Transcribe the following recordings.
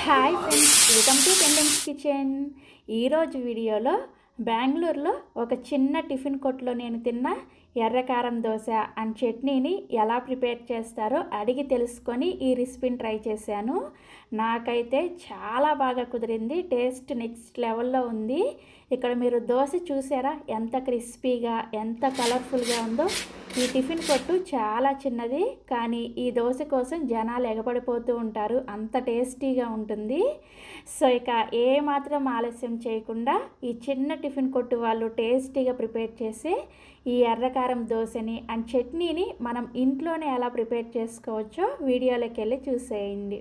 Hi friends, welcome to tendons kitchen. ఈరోజు వీడియోలో బెంగళూరులో ఒక చిన్న టిఫిన్ కొట్లో నేను తిన్న ఎర్రకారం దోశ అండ్ చట్నీని ఎలా ప్రిపేర్ చేస్తారో అడిగి తెలుసుకొని ఈ రెసిపీని ట్రై చేశాను. నాకైతే చాలా బాగా కుదిరింది. టేస్ట్ నెక్స్ట్ లెవెల్లో ఉంది. ఇక్కడ మీరు దోశ చూసారా, ఎంత క్రిస్పీగా ఎంత కలర్ఫుల్గా ఉందో. ఈ టిఫిన్ కొట్టు చాలా చిన్నది, కానీ ఈ దోశ కోసం జనాలు ఎగబడిపోతూ ఉంటారు, అంత టేస్టీగా ఉంటుంది. సో ఇక ఏమాత్రం ఆలస్యం చేయకుండా ఈ చిన్న టిఫిన్ కొట్టు వాళ్ళు టేస్టీగా ప్రిపేర్ చేసి ఈ ఎర్రకారం దోశని అండ్ చట్నీని మనం ఇంట్లోనే ఎలా ప్రిపేర్ చేసుకోవచ్చో వీడియోలోకి వెళ్ళి చూసేయండి.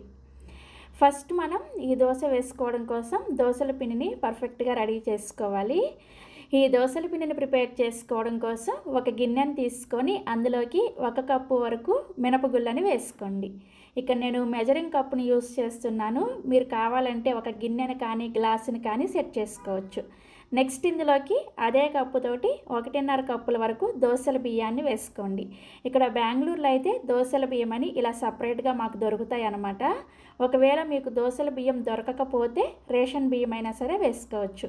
ఫస్ట్ మనం ఈ దోశ వేసుకోవడం కోసం దోశల పిండిని పర్ఫెక్ట్గా రెడీ చేసుకోవాలి. ఈ దోశల పిండిని ప్రిపేర్ చేసుకోవడం కోసం ఒక గిన్నెని తీసుకొని అందులోకి 1 కప్పు వరకు మినపగుళ్ళని వేసుకోండి. ఇక్కడ నేను మెజరింగ్ కప్పుని యూస్ చేస్తున్నాను. మీరు కావాలంటే ఒక గిన్నెని కానీ గ్లాసుని కానీ సెట్ చేసుకోవచ్చు. నెక్స్ట్ ఇందులోకి అదే కప్పుతోటి 1.5 కప్పుల వరకు దోశల బియ్యాన్ని వేసుకోండి. ఇక్కడ బెంగళూరులో అయితే దోశల బియ్యం అని ఇలా సపరేట్గా మాకు దొరుకుతాయి అన్నమాట. ఒకవేళ మీకు దోశల బియ్యం దొరకకపోతే రేషన్ బియ్యం అయినా సరే వేసుకోవచ్చు.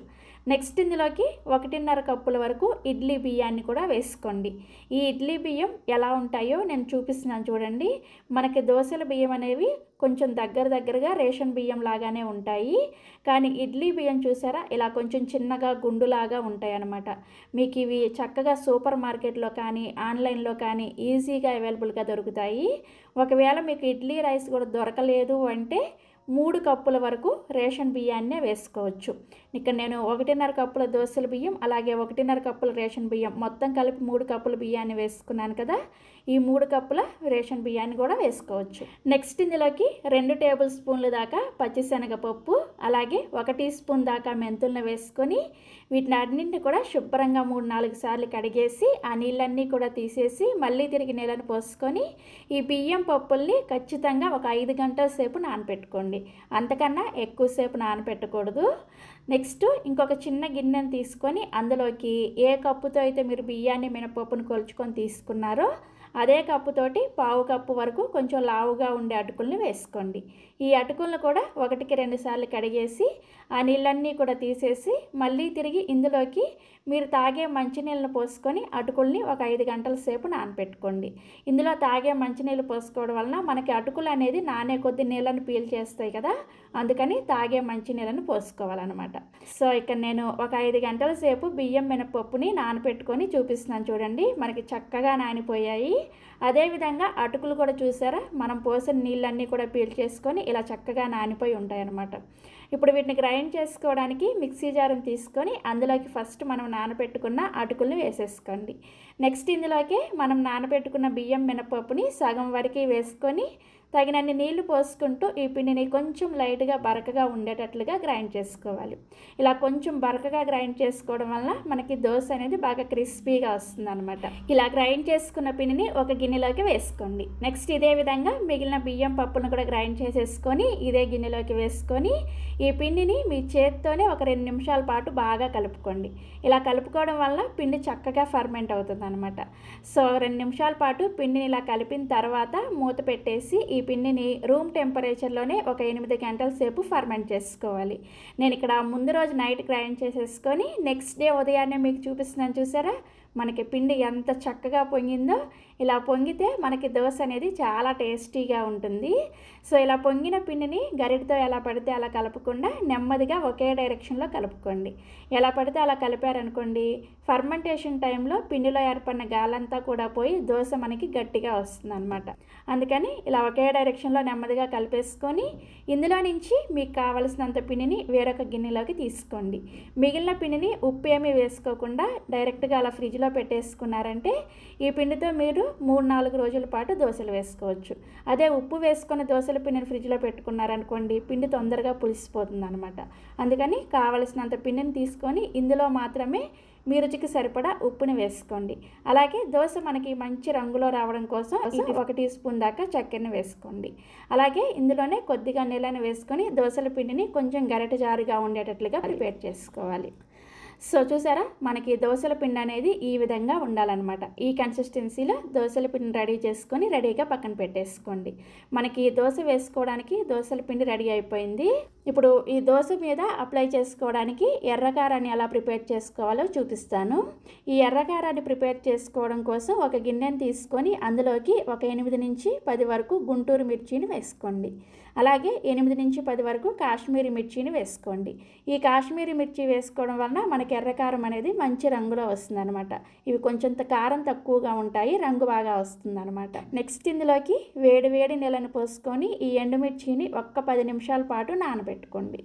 నెక్స్ట్ ఇందులోకి 1.5 కప్పుల వరకు ఇడ్లీ బియ్యాన్ని కూడా వేసుకోండి. ఈ ఇడ్లీ బియ్యం ఎలా ఉంటాయో నేను చూపిస్తున్నాను చూడండి. మనకి దోశల బియ్యం అనేవి కొంచెం దగ్గరగా రేషన్ బియ్యం లాగానే ఉంటాయి, కానీ ఇడ్లీ బియ్యం చూసారా ఇలా కొంచెం చిన్నగా గుండులాగా ఉంటాయి అన్నమాట. మీకు ఇవి చక్కగా సూపర్ మార్కెట్లో కానీ ఆన్లైన్లో కానీ ఈజీగా అవైలబుల్గా దొరుకుతాయి. ఒకవేళ మీకు ఇడ్లీ రైస్ కూడా దొరకలేదు అంటే 3 కప్పుల వరకు రేషన్ బియ్యాన్నే వేసుకోవచ్చు. ఇక్కడ నేను 1.5 కప్పుల దోశల బియ్యం అలాగే 1.5 కప్పుల రేషన్ బియ్యం మొత్తం కలిపి 3 కప్పుల బియ్యాన్ని వేసుకున్నాను కదా. ఈ 3 కప్పుల రేషన్ బియ్యాన్ని కూడా వేసుకోవచ్చు. నెక్స్ట్ ఇందులోకి 2 టేబుల్ స్పూన్ల దాకా పచ్చిశనగపప్పు అలాగే 1 టీ స్పూన్ దాకా మెంతులను వేసుకొని వీటిని అన్నింటిని కూడా శుభ్రంగా 3-4 సార్లు కడిగేసి ఆ నీళ్ళన్నీ కూడా తీసేసి మళ్ళీ తిరిగి నీళ్ళని పోసుకొని ఈ బియ్యం పప్పుల్ని ఖచ్చితంగా ఒక 5 గంటల సేపు నానపెట్టుకోండి. అంతకన్నా ఎక్కువసేపు నానపెట్టకూడదు. నెక్స్ట్ ఇంకొక చిన్న గిన్నెని తీసుకొని అందులోకి ఏ కప్పుతో అయితే మీరు బియ్యాన్ని మినపప్పును కొలుచుకొని తీసుకున్నారో అదే కప్పుతోటి 1/2 కప్పు వరకు కొంచెం లావుగా ఉండే అటుకుల్ని వేసుకోండి. ఈ అటుకులను కూడా 1-2 సార్లు కడిగేసి ఆ నీళ్ళన్నీ కూడా తీసేసి మళ్ళీ తిరిగి ఇందులోకి మీరు తాగే మంచినీళ్ళను పోసుకొని అటుకుల్ని ఒక 5 గంటల సేపు నానపెట్టుకోండి. ఇందులో తాగే మంచినీళ్ళు పోసుకోవడం వలన మనకి అటుకులు అనేది నానే కొద్ది నీళ్ళని పీల్ చేస్తాయి కదా, అందుకని తాగే మంచినీళ్ళను పోసుకోవాలన్నమాట. సో ఇక్కడ నేను ఒక 5 గంటల సేపు బియ్యం మినపప్పుని నానపెట్టుకొని చూపిస్తున్నాను చూడండి. మనకి చక్కగా నానిపోయాయి. అదేవిధంగా అటుకులు కూడా చూసారా, మనం పోసిన నీళ్ళన్నీ కూడా పీల్ చేసుకొని ఇలా చక్కగా నానిపోయి ఉంటాయి అన్నమాట. ఇప్పుడు వీటిని గ్రైండ్ చేసుకోవడానికి మిక్సీ జార్ని తీసుకొని అందులోకి ఫస్ట్ మనం నానబెట్టుకున్న అటుకుల్ని వేసేసుకోండి. నెక్స్ట్ ఇందులోకి మనం నానబెట్టుకున్న బియ్యం మినపప్పుని సగం వరకు వేసుకొని తగినన్ని నీళ్లు పోసుకుంటూ ఈ పిండిని కొంచెం లైట్గా బరకగా ఉండేటట్లుగా గ్రైండ్ చేసుకోవాలి. ఇలా కొంచెం బరకగా గ్రైండ్ చేసుకోవడం వల్ల మనకి దోశ అనేది బాగా క్రిస్పీగా వస్తుంది అనమాట. ఇలా గ్రైండ్ చేసుకున్న పిండిని ఒక గిన్నెలోకి వేసుకోండి. నెక్స్ట్ ఇదే విధంగా మిగిలిన బియ్యం పప్పును కూడా గ్రైండ్ చేసేసుకొని ఇదే గిన్నెలోకి వేసుకొని ఈ పిండిని మీ చేత్తోనే ఒక 2 నిమిషాల పాటు బాగా కలుపుకోండి. ఇలా కలుపుకోవడం వల్ల పిండి చక్కగా ఫర్మెంట్ అవుతుంది అనమాట. సో 2 నిమిషాల పాటు పిండిని ఇలా కలిపిన తర్వాత మూత పెట్టేసి ఈ పిండిని రూమ్ టెంపరేచర్లోనే ఒక 8 గంటల సేపు ఫర్మెంట్ చేసుకోవాలి. నేను ఇక్కడ ముందు రోజు నైట్ గ్రైండ్ చేసేసుకొని నెక్స్ట్ డే ఉదయాన్నే మీకు చూపిస్తున్నాను చూసారా, మనకి పిండి ఎంత చక్కగా పొంగిందో. ఇలా పొంగితే మనకి దోశ అనేది చాలా టేస్టీగా ఉంటుంది. సో ఇలా పొంగిన పిండిని గరిటతో ఎలా పడితే అలా కలపకుండా నెమ్మదిగా ఒకే డైరెక్షన్లో కలుపుకోండి. ఎలా పడితే అలా కలిపారనుకోండి, ఫర్మెంటేషన్ టైంలో పిండిలో ఏర్పడిన గాలంతా కూడా పోయి దోశ మనకి గట్టిగా వస్తుంది అనమాట. అందుకని ఇలా ఒకే డైరెక్షన్లో నెమ్మదిగా కలిపేసుకొని ఇందులో నుంచి మీకు కావలసినంత పిండిని వేరొక గిన్నెలోకి తీసుకోండి. మిగిలిన పిండిని ఉప్పు ఏమీ వేసుకోకుండా డైరెక్ట్గా అలా ఫ్రిడ్జ్లో పెట్టేసుకున్నారంటే ఈ పిండితో మీరు 3-4 రోజుల పాటు దోశలు వేసుకోవచ్చు. అదే ఉప్పు వేసుకున్న దోశల పిండిని ఫ్రిడ్జ్లో పెట్టుకున్నారనుకోండి, పిండి తొందరగా పులిసిపోతుంది అనమాట. అందుకని కావలసినంత పిండిని తీసుకొని ఇందులో మాత్రమే మీ రుచికి సరిపడా ఉప్పుని వేసుకోండి. అలాగే దోశ మనకి మంచి రంగులో రావడం కోసం 1 టీ స్పూన్ దాకా చక్కెరని వేసుకోండి. అలాగే ఇందులోనే కొద్దిగా నీళ్ళని వేసుకొని దోశల పిండిని కొంచెం గరిటె జారుగా ఉండేటట్లుగా ప్రిపేర్ చేసుకోవాలి. సో చూసారా, మనకి దోసల పిండి అనేది ఈ విధంగా ఉండాలన్నమాట. ఈ కన్సిస్టెన్సీలో దోసల పిండి రెడీ చేసుకొని రెడీగా పక్కన పెట్టేసుకోండి. మనకి దోశ వేసుకోవడానికి దోసల పిండి రెడీ అయిపోయింది. ఇప్పుడు ఈ దోశ మీద అప్లై చేసుకోవడానికి ఎర్రకారాన్ని ఎలా ప్రిపేర్ చేసుకోవాలో చూపిస్తాను. ఈ ఎర్రకారాన్ని ప్రిపేర్ చేసుకోవడం కోసం ఒక గిన్నెని తీసుకొని అందులోకి ఒక 8 నుంచి 10 వరకు గుంటూరు మిర్చిని వేసుకోండి. అలాగే 8 నుంచి 10 వరకు కాశ్మీరీ మిర్చిని వేసుకోండి. ఈ కాశ్మీరీ మిర్చి వేసుకోవడం వలన మనకి ఎర్రకారం అనేది మంచి రంగులో వస్తుందన్నమాట. ఇవి కొంచెం కారం తక్కువగా ఉంటాయి, రంగు బాగా వస్తుందన్నమాట. నెక్స్ట్ ఇందులోకి వేడి వేడి నీళ్ళని పోసుకొని ఈ ఎండుమిర్చిని ఒక్క 10 నిమిషాల పాటు నానబెట్టుకోండి.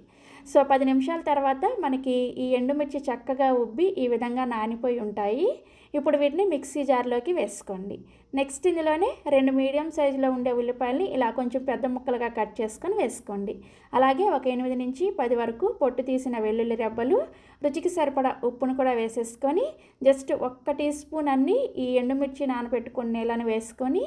సో 10 నిమిషాల తర్వాత మనకి ఈ ఎండుమిర్చి చక్కగా ఉబ్బి ఈ విధంగా నానిపోయి ఉంటాయి. ఇప్పుడు వీటిని మిక్సీ జార్లోకి వేసుకోండి. నెక్స్ట్ ఇందులోనే 2 మీడియం సైజులో ఉండే ఉల్లిపాయలని ఇలా కొంచెం పెద్ద ముక్కలుగా కట్ చేసుకొని వేసుకోండి. అలాగే ఒక 8 నుంచి 10 వరకు పొట్టు తీసిన వెల్లుల్లి రెబ్బలు, రుచికి సరిపడా ఉప్పును కూడా వేసేసుకొని జస్ట్ 1 టీ స్పూన్ అన్ని ఈ ఎండుమిర్చి నానబెట్టుకున్న నీళ్ళని వేసుకొని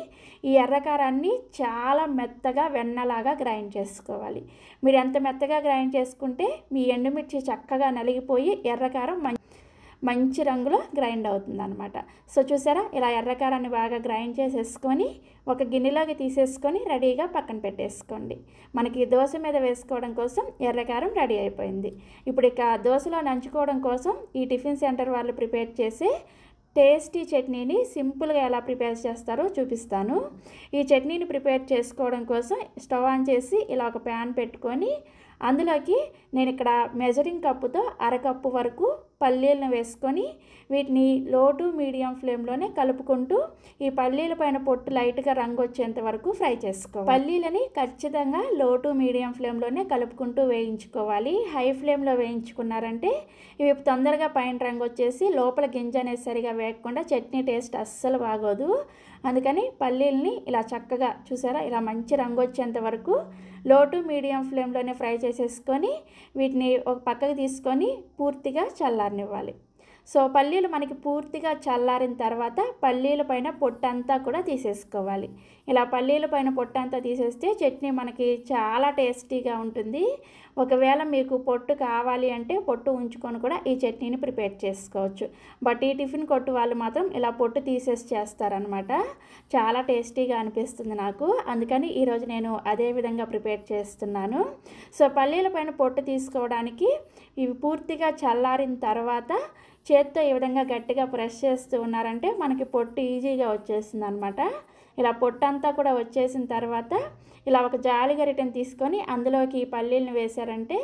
ఈ ఎర్రకారాన్ని చాలా మెత్తగా వెన్నలాగా గ్రైండ్ చేసుకోవాలి. మీరు ఎంత మెత్తగా గ్రైండ్ చేసుకుంటే మీ ఎండుమిర్చి చక్కగా నలిగిపోయి ఎర్రకారం మంచి రంగులో గ్రైండ్ అవుతుందన్నమాట. సో చూసారా, ఇలా ఎర్రకారాన్ని బాగా గ్రైండ్ చేసేసుకొని ఒక గిన్నెలోకి తీసేసుకొని రెడీగా పక్కన పెట్టేసుకోండి. మనకి దోశ మీద వేసుకోవడం కోసం ఎర్రకారం రెడీ అయిపోయింది. ఇప్పుడు ఇక దోశలో నంచుకోవడం కోసం ఈ టిఫిన్ సెంటర్ వాళ్ళు ప్రిపేర్ చేసే టేస్టీ చట్నీని సింపుల్గా ఎలా ప్రిపేర్ చేస్తారో చూపిస్తాను. ఈ చట్నీని ప్రిపేర్ చేసుకోవడం కోసం స్టవ్ ఆన్ చేసి ఇలా ఒక ప్యాన్ పెట్టుకొని అందులోకి నేను ఇక్కడ మెజరింగ్ కప్పుతో అరకప్పు వరకు పల్లీలను వేసుకొని వీటిని లో టు మీడియం ఫ్లేమ్లోనే కలుపుకుంటూ ఈ పల్లీల పైన పొట్టు లైట్గా రంగు వచ్చేంత వరకు ఫ్రై చేసుకోవాలి. పల్లీలని ఖచ్చితంగా లో టు మీడియం ఫ్లేమ్లోనే కలుపుకుంటూ వేయించుకోవాలి. హై ఫ్లేమ్లో వేయించుకున్నారంటే ఇవి తొందరగా పైన రంగు వచ్చేసి లోపల గింజ అనేది సరిగా వేయకుండా చట్నీ టేస్ట్ అస్సలు బాగోదు. అందుకని పల్లీలని ఇలా చక్కగా చూసారా, ఇలా మంచి రంగు వచ్చేంత వరకు లో టు మీడియం ఫ్లేమ్లోనే ఫ్రై చేసేసుకొని వీటిని ఒక పక్కకి తీసుకొని పూర్తిగా చల్లారనివ్వాలి. సో పల్లీలు మనకి పూర్తిగా చల్లారిన తర్వాత పల్లీల పైన పొట్టంతా కూడా తీసేసుకోవాలి. ఇలా పల్లీల పైన పొట్టంతా తీసేస్తే చట్నీ మనకి చాలా టేస్టీగా ఉంటుంది. ఒకవేళ మీకు పొట్టు కావాలి అంటే పొట్టు ఉంచుకొని కూడా ఈ చట్నీని ప్రిపేర్ చేసుకోవచ్చు. బట్ ఈ టిఫిన్ కొట్టు వాళ్ళు మాత్రం ఇలా పొట్టు తీసేసి చేస్తారనమాట. చాలా టేస్టీగా అనిపిస్తుంది నాకు. అందుకని ఈరోజు నేను అదే విధంగా ప్రిపేర్ చేస్తున్నాను. సో పల్లీల పైన పొట్టు తీసుకోవడానికి ఇవి పూర్తిగా చల్లారిన తర్వాత చేత్తో ఈ విధంగా గట్టిగా ప్రెస్ చేస్తూ ఉన్నారంటే మనకి పొట్టు ఈజీగా వచ్చేస్తుంది అనమాట. ఇలా పొట్టు అంతా కూడా వచ్చేసిన తర్వాత ఇలా ఒక జాలి గరిటెని తీసుకొని అందులోకి ఈ పల్లీలను వేశారంటే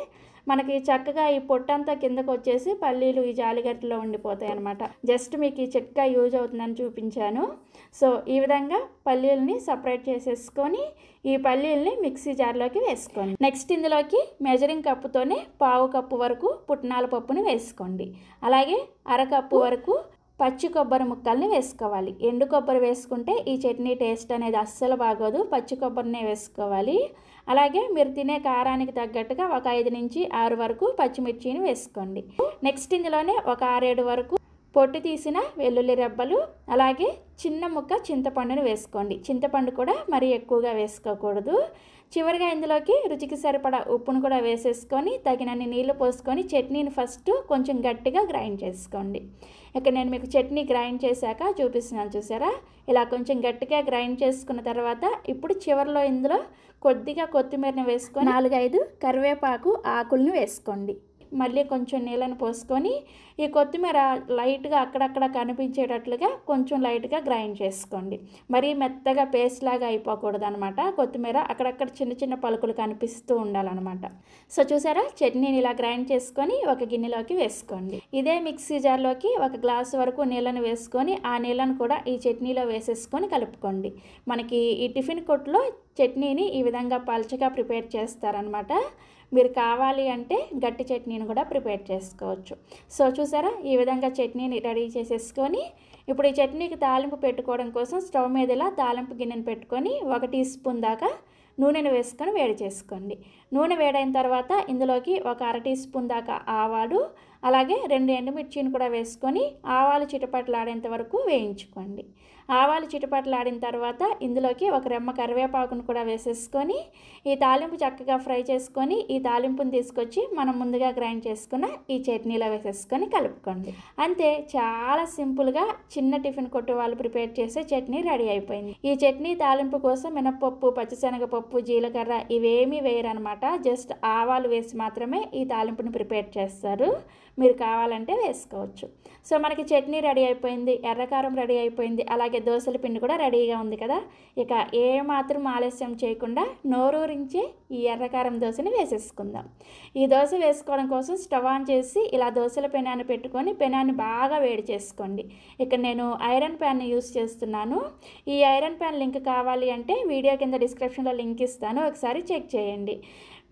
మనకి చక్కగా ఈ పొట్టంతా కిందకు వచ్చేసి పల్లీలు ఈ జాలిగట్టులో ఉండిపోతాయి అనమాట. జస్ట్ మీకు ఈ చిట్కా యూజ్ అవుతుందని చూపించాను. సో ఈ విధంగా పల్లీలని సపరేట్ చేసేసుకొని ఈ పల్లీలని మిక్సీ జార్లోకి వేసుకోండి. నెక్స్ట్ ఇందులోకి మెజరింగ్ కప్పుతోనే పావు కప్పు వరకు పుట్నాల పప్పుని వేసుకోండి. అలాగే అరకప్పు వరకు పచ్చి కొబ్బరి ముక్కల్ని వేసుకోవాలి. ఎండు కొబ్బరి వేసుకుంటే ఈ చట్నీ టేస్ట్ అనేది అస్సలు బాగోదు, పచ్చి కొబ్బరినే వేసుకోవాలి. అలాగే మీరు తినే కారానికి తగ్గట్టుగా ఒక 5 నుంచి 6 వరకు పచ్చిమిర్చిని వేసుకోండి. నెక్స్ట్ ఇందులోనే ఒక 6-7 వరకు పొట్టు తీసిన వెల్లుల్లి రెబ్బలు, అలాగే చిన్న ముక్క చింతపండుని వేసుకోండి. చింతపండు కూడా మరీ ఎక్కువగా వేసుకోకూడదు. చివరిగా ఇందులోకి రుచికి సరిపడా ఉప్పును కూడా వేసేసుకొని తగినన్ని నీళ్లు పోసుకొని చట్నీని ఫస్ట్ కొంచెం గట్టిగా గ్రైండ్ చేసుకోండి. ఇక్కడ నేను మీకు చట్నీ గ్రైండ్ చేశాక చూపిస్తున్నాను చూసారా, ఇలా కొంచెం గట్టిగా గ్రైండ్ చేసుకున్న తర్వాత ఇప్పుడు చివరిలో ఇందులో కొద్దిగా కొత్తిమీరని వేసుకొని 4-5 కరివేపాకు ఆకులను వేసుకోండి. మళ్ళీ కొంచెం నీళ్ళని పోసుకొని ఈ కొత్తిమీర లైట్గా అక్కడక్కడ కనిపించేటట్లుగా కొంచెం లైట్గా గ్రైండ్ చేసుకోండి. మరీ మెత్తగా పేస్ట్ లాగా అయిపోకూడదు అనమాట. కొత్తిమీర అక్కడక్కడ చిన్న చిన్న పలుకులు కనిపిస్తూ ఉండాలన్నమాట. సో చూసారా, చట్నీని ఇలా గ్రైండ్ చేసుకొని ఒక గిన్నెలోకి వేసుకోండి. ఇదే మిక్సీ జార్లోకి 1 గ్లాసు వరకు నీళ్ళని వేసుకొని ఆ నీళ్ళను కూడా ఈ చట్నీలో వేసేసుకొని కలుపుకోండి. మనకి ఈ టిఫిన్ కొట్టులో చట్నీని ఈ విధంగా పల్చగా ప్రిపేర్ చేస్తారనమాట. మీరు కావాలి అంటే గట్టి చట్నీని కూడా ప్రిపేర్ చేసుకోవచ్చు. సో చూసారా, ఈ విధంగా చట్నీని రెడీ చేసేసుకొని ఇప్పుడు ఈ చట్నీకి తాలింపు పెట్టుకోవడం కోసం స్టవ్ మీద ఇలా తాలింపు గిన్నెను పెట్టుకొని 1 టీ స్పూన్ దాకా నూనెను వేసుకొని వేడి చేసుకోండి. నూనె వేడైన తర్వాత ఇందులోకి ఒక అర టీ స్పూన్ దాకా ఆవాలు, అలాగే 2 ఎండుమిర్చిని కూడా వేసుకొని ఆవాలు చిటపటలాడేంత వరకు వేయించుకోండి. ఆవాలు చిటపటలాడిన తర్వాత ఇందులోకి ఒక రెమ్మ కరివేపాకును కూడా వేసేసుకొని ఈ తాలింపు చక్కగా ఫ్రై చేసుకొని ఈ తాలింపుని తీసుకొచ్చి మనం ముందుగా గ్రైండ్ చేసుకున్న ఈ చట్నీలో వేసేసుకొని కలుపుకోండి. అంతే, చాలా సింపుల్గా చిన్న టిఫిన్ కొట్టు వాళ్ళు ప్రిపేర్ చేసే చట్నీ రెడీ అయిపోయింది. ఈ చట్నీ తాలింపు కోసం మినపప్పు, పచ్చిశనగపప్పు, జీలకర్ర ఇవేమీ వేయరనమాట. జస్ట్ ఆవాలు వేసి మాత్రమే ఈ తాలింపుని ప్రిపేర్ చేస్తారు. మీరు కావాలంటే వేసుకోవచ్చు. సో మనకి చట్నీ రెడీ అయిపోయింది, ఎర్రకారం రెడీ అయిపోయింది, అలాగే దోసల పిండి కూడా రెడీగా ఉంది కదా. ఇక ఏమాత్రం ఆలస్యం చేయకుండా నోరూరించే ఈ ఎర్రకారం దోశని వేసేసుకుందాం. ఈ దోశ వేసుకోవడం కోసం స్టవ్ ఆన్ చేసి ఇలా దోశల పెనాన్ని పెట్టుకొని పెనాన్ని బాగా వేడి చేసుకోండి. ఇక్కడ నేను ఐరన్ ప్యాన్ని యూస్ చేస్తున్నాను. ఈ ఐరన్ ప్యాన్ లింక్ కావాలి అంటే వీడియో కింద డిస్క్రిప్షన్లో లింక్ ఇస్తాను, ఒకసారి చెక్ చేయండి.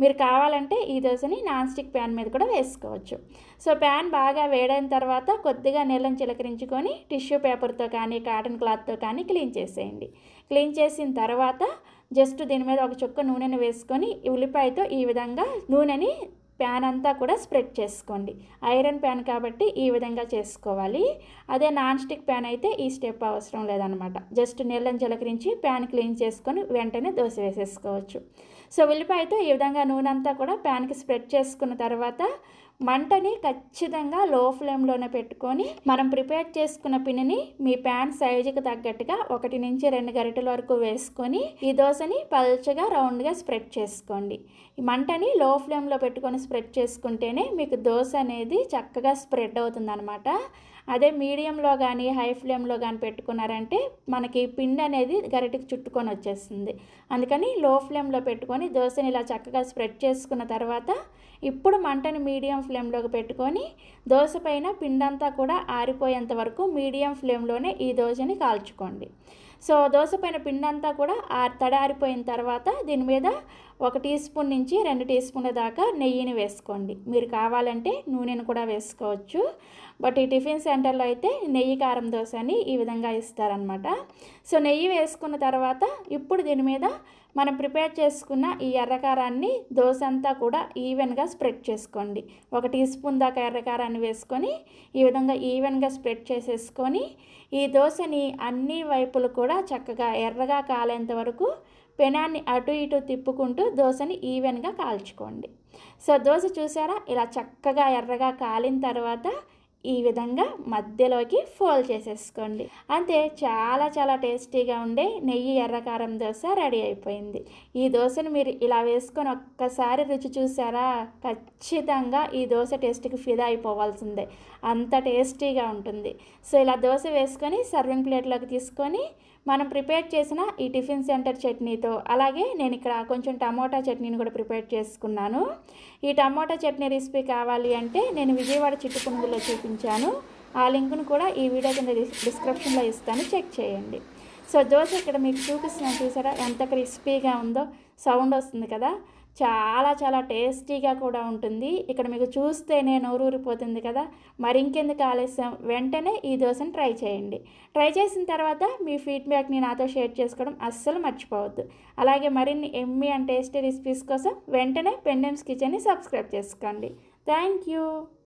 మీరు కావాలంటే ఈ దోశని నాన్ స్టిక్ ప్యాన్ మీద కూడా వేసుకోవచ్చు. సో ప్యాన్ బాగా వేడైన తర్వాత కొద్దిగా నీళ్ళని చిలకరించుకొని టిష్యూ పేపర్తో కానీ కాటన్ క్లాత్తో కానీ క్లీన్ చేసేయండి. క్లీన్ చేసిన తర్వాత జస్ట్ దీని మీద ఒక చుక్క నూనెని వేసుకొని ఉల్లిపాయతో ఈ విధంగా నూనెని ప్యాన్ అంతా కూడా స్ప్రెడ్ చేసుకోండి. ఐరన్ ప్యాన్ కాబట్టి ఈ విధంగా చేసుకోవాలి. అదే నాన్ స్టిక్ ప్యాన్ అయితే ఈ స్టెప్ అవసరం లేదనమాట. జస్ట్ నీళ్ళని చిలకరించి ప్యాన్ క్లీన్ చేసుకొని వెంటనే దోశ వేసేసుకోవచ్చు. సో ఉల్లిపాయతో ఈ విధంగా నూనె అంతా కూడా ప్యాన్కి స్ప్రెడ్ చేసుకున్న తర్వాత మంటని ఖచ్చితంగా లో ఫ్లేమ్లోనే పెట్టుకొని మనం ప్రిపేర్ చేసుకున్న పిండిని మీ ప్యాన్ సైజుకి తగ్గట్టుగా 1 నుంచి 2 గరిటెల వరకు వేసుకొని ఈ దోశని పల్చగా రౌండ్గా స్ప్రెడ్ చేసుకోండి. ఈ మంటని లో ఫ్లేమ్లో పెట్టుకొని స్ప్రెడ్ చేసుకుంటేనే మీకు దోశ అనేది చక్కగా స్ప్రెడ్ అవుతుందన్నమాట. అదే మీడియంలో కానీ హై ఫ్లేమ్లో కానీ పెట్టుకున్నారంటే మనకి పిండి అనేది గరిటెకి చుట్టుకొని వచ్చేస్తుంది. అందుకని లో ఫ్లేమ్లో పెట్టుకొని దోశని ఇలా చక్కగా స్ప్రెడ్ చేసుకున్న తర్వాత ఇప్పుడు మంటని మీడియం ఫ్లేమ్లోకి పెట్టుకొని దోశ పైన పిండంతా కూడా ఆరిపోయేంత వరకు మీడియం ఫ్లేమ్లోనే ఈ దోశని కాల్చుకోండి. సో దోశ పైన పిండంతా కూడా తడారిపోయిన తర్వాత దీని మీద 1 టీ స్పూన్ నుంచి 2 టీ స్పూన్ల దాకా నెయ్యిని వేసుకోండి. మీరు కావాలంటే నూనెను కూడా వేసుకోవచ్చు. బట్ ఈ టిఫిన్ సెంటర్లో అయితే నెయ్యి కారం దోశ అని ఈ విధంగా ఇస్తారనమాట. సో నెయ్యి వేసుకున్న తర్వాత ఇప్పుడు దీని మీద మనం ప్రిపేర్ చేసుకున్న ఈ ఎర్రకారాన్ని దోశ అంతా కూడా ఈవెన్గా స్ప్రెడ్ చేసుకోండి. 1 టీ స్పూన్ దాకా ఎర్రకారాన్ని వేసుకొని ఈ విధంగా ఈవెన్గా స్ప్రెడ్ చేసేసుకొని ఈ దోశని అన్ని వైపులు కూడా చక్కగా ఎర్రగా కాలేంత వరకు పెనాన్ని అటు ఇటు తిప్పుకుంటూ దోశని ఈవెన్గా కాల్చుకోండి. సో దోశ చూసారా, ఇలా చక్కగా ఎర్రగా కాలిన తర్వాత ఈ విధంగా మధ్యలోకి ఫోల్డ్ చేసేసుకోండి. అంతే, చాలా చాలా టేస్టీగా ఉండే నెయ్యి ఎర్రకారం దోశ రెడీ అయిపోయింది. ఈ దోశను మీరు ఇలా వేసుకొని ఒక్కసారి రుచి చూసారా, ఖచ్చితంగా ఈ దోశ టేస్ట్కి ఫిదా అయిపోవాల్సిందే, అంత టేస్టీగా ఉంటుంది. సో ఇలా దోశ వేసుకొని సర్వింగ్ ప్లేట్లోకి తీసుకొని మనం ప్రిపేర్ చేసిన ఈ టిఫిన్ సెంటర్ చట్నీతో, అలాగే నేను ఇక్కడ కొంచెం టమోటా చట్నీని కూడా ప్రిపేర్ చేసుకున్నాను. ఈ టమోటా చట్నీ రెసిపీ కావాలి అంటే నేను విజయవాడ చిట్టు పునుగులో చూపించాను. ఆ లింక్ను కూడా ఈ వీడియో కింద డిస్క్రిప్షన్లో ఇస్తాను, చెక్ చేయండి. సో దోశ ఇక్కడ మీకు చూపిస్తున్నాను, చూసారా ఎంత క్రిస్పీగా ఉందో, సౌండ్ వస్తుంది కదా, చాలా చాలా టేస్టీగా కూడా ఉంటుంది. ఇక్కడ మీకు చూస్తేనే నోరూరిపోతుంది కదా. మరి ఇంకెందుకు ఆలస్యం, వెంటనే ఈ దోశను ట్రై చేయండి. ట్రై చేసిన తర్వాత మీ ఫీడ్బ్యాక్ని నాతో షేర్ చేసుకోవడం అస్సలు మర్చిపోవద్దు. అలాగే మరిన్ని ఎమ్మీ అండ్ టేస్టీ రెసిపీస్ కోసం వెంటనే పెండెమ్స్ కిచెన్ని సబ్స్క్రైబ్ చేసుకోండి. Thank you.